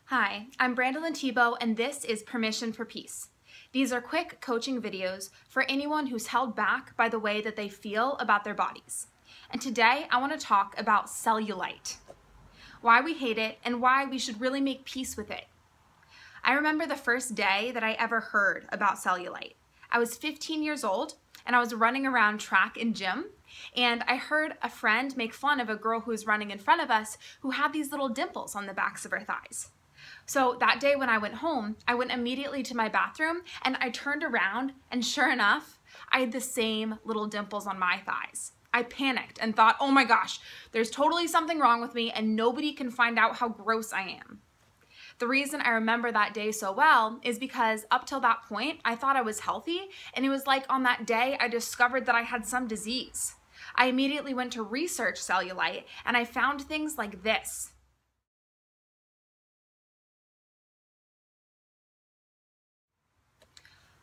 Hi, I'm Brandolyn Thibault, and this is Permission for Peace. These are quick coaching videos for anyone who's held back by the way that they feel about their bodies. And today I want to talk about cellulite, why we hate it and why we should really make peace with it. I remember the first day that I ever heard about cellulite. I was 15 years old and I was running around track and gym, and I heard a friend make fun of a girl who was running in front of us who had these little dimples on the backs of her thighs. So that day when I went home, I went immediately to my bathroom and I turned around, and sure enough, I had the same little dimples on my thighs. I panicked and thought, oh my gosh, there's totally something wrong with me and nobody can find out how gross I am. The reason I remember that day so well is because up till that point, I thought I was healthy, and it was like on that day I discovered that I had some disease. I immediately went to research cellulite and I found things like this.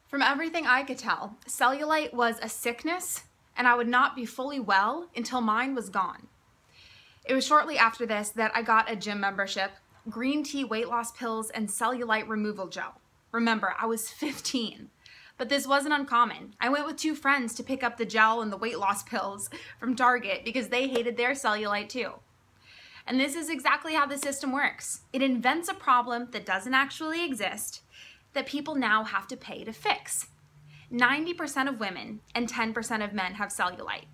From everything I could tell, cellulite was a sickness, and I would not be fully well until mine was gone. It was shortly after this that I got a gym membership, green tea weight loss pills, and cellulite removal gel. Remember, I was 15, but this wasn't uncommon. I went with two friends to pick up the gel and the weight loss pills from Target because they hated their cellulite too. And this is exactly how the system works. It invents a problem that doesn't actually exist that people now have to pay to fix. 90% of women and 10% of men have cellulite.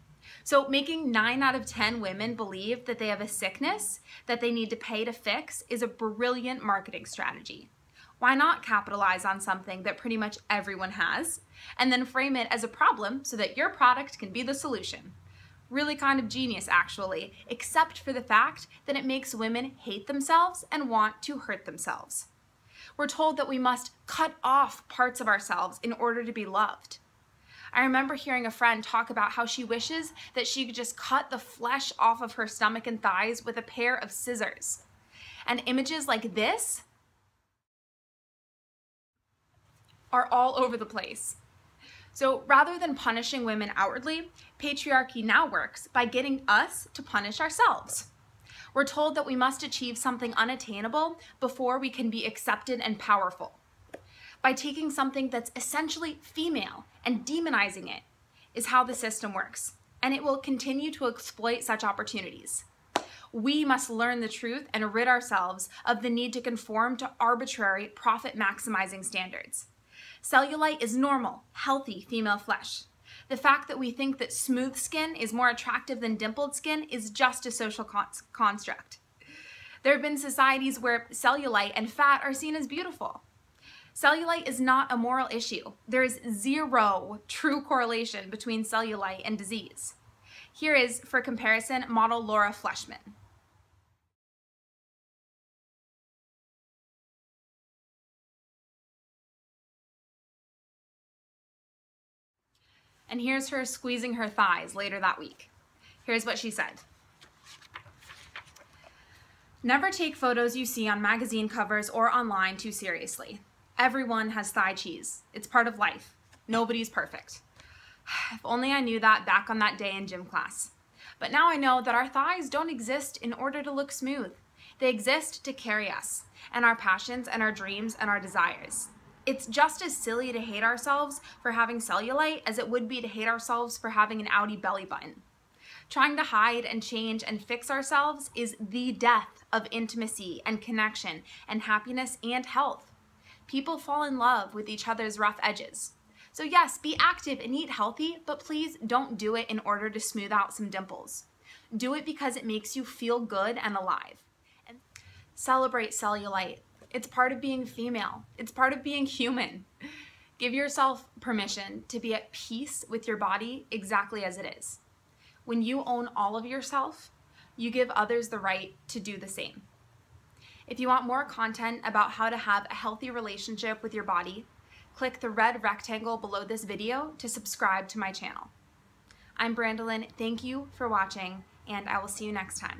So making 9 out of 10 women believe that they have a sickness that they need to pay to fix is a brilliant marketing strategy. Why not capitalize on something that pretty much everyone has and then frame it as a problem so that your product can be the solution? Really kind of genius, actually, except for the fact that it makes women hate themselves and want to hurt themselves. We're told that we must cut off parts of ourselves in order to be loved. I remember hearing a friend talk about how she wishes that she could just cut the flesh off of her stomach and thighs with a pair of scissors. And images like this are all over the place. So rather than punishing women outwardly, patriarchy now works by getting us to punish ourselves. We're told that we must achieve something unattainable before we can be accepted and powerful. By taking something that's essentially female and demonizing it is how the system works, and it will continue to exploit such opportunities. We must learn the truth and rid ourselves of the need to conform to arbitrary profit-maximizing standards. Cellulite is normal, healthy female flesh. The fact that we think that smooth skin is more attractive than dimpled skin is just a social construct. There have been societies where cellulite and fat are seen as beautiful. Cellulite is not a moral issue. There is zero true correlation between cellulite and disease. Here is, for comparison, model Laura Fleshman. And here's her squeezing her thighs later that week. Here's what she said. Never take photos you see on magazine covers or online too seriously. Everyone has thigh cheese. It's part of life. Nobody's perfect. If only I knew that back on that day in gym class. But now I know that our thighs don't exist in order to look smooth. They exist to carry us and our passions and our dreams and our desires. It's just as silly to hate ourselves for having cellulite as it would be to hate ourselves for having an outie belly button. Trying to hide and change and fix ourselves is the death of intimacy and connection and happiness and health. People fall in love with each other's rough edges. So yes, be active and eat healthy, but please don't do it in order to smooth out some dimples. Do it because it makes you feel good and alive. And celebrate cellulite. It's part of being female. It's part of being human. Give yourself permission to be at peace with your body exactly as it is. When you own all of yourself, you give others the right to do the same. If you want more content about how to have a healthy relationship with your body, click the red rectangle below this video to subscribe to my channel. I'm Brandolyn. Thank you for watching, and I will see you next time.